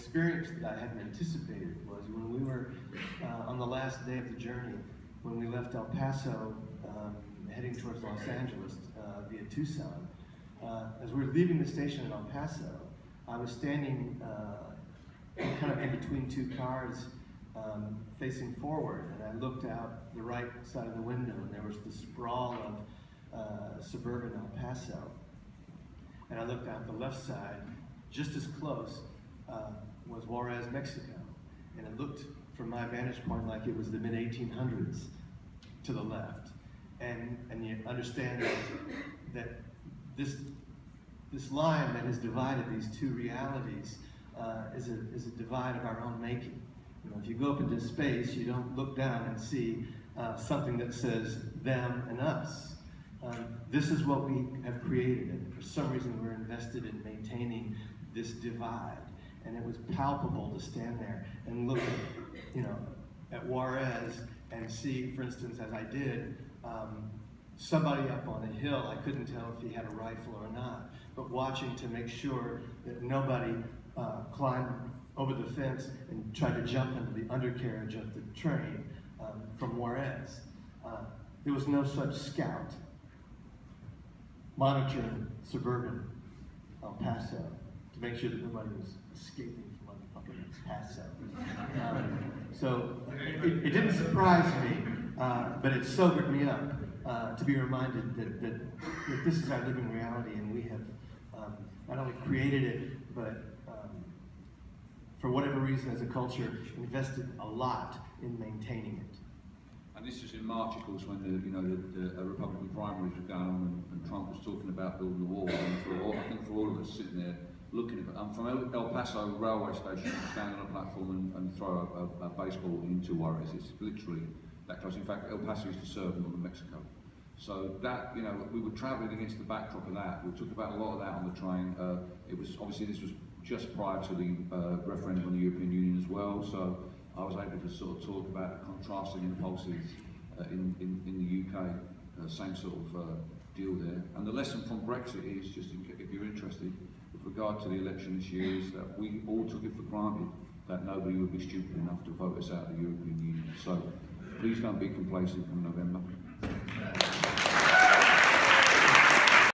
experience that I hadn't anticipated was when we were on the last day of the journey, when we left El Paso, heading towards Los Angeles via Tucson. As we were leaving the station in El Paso, I was standing kind of in between two cars facing forward, and I looked out the right side of the window, and there was the sprawl of suburban El Paso. And I looked out the left side, just as close was Juarez, Mexico. And it looked, from my vantage point, like it was the mid-1800s to the left. And you understand that this line that has divided these two realities is a divide of our own making. You know, if you go up into space, you don't look down and see something that says them and us. This is what we have created, and for some reason we're invested in maintaining this divide. And it was palpable to stand there and look at Juarez and see, for instance, as I did, somebody up on a hill. I couldn't tell if he had a rifle or not, but watching to make sure that nobody climbed over the fence and tried to jump into the undercarriage of the train from Juarez. There was no such scout monitoring suburban El Paso to make sure that nobody was escaping from motherfucking Paso. So it didn't surprise me, but it sobered me up to be reminded that this is our living reality, and we have not only created it, but for whatever reason as a culture, invested a lot in maintaining it. And this was in March, of course, when the Republican primaries were going on, and Trump was talking about building the wall. And I think for all of us sitting there looking at it, I'm from El Paso railway station, stand on a platform and throw a baseball into Juarez. It's literally that close. In fact, El Paso used to serve northern Mexico. So that, we were travelling against the backdrop of that. We talked about a lot of that on the train. It was obviously, this was just prior to the referendum on the European Union as well. So I was able to sort of talk about the contrasting impulses in the UK, same sort of deal there. And the lesson from Brexit is, just if you're interested, with regard to the election this year, is that we all took it for granted that nobody would be stupid enough to vote us out of the European Union. So please don't be complacent come November.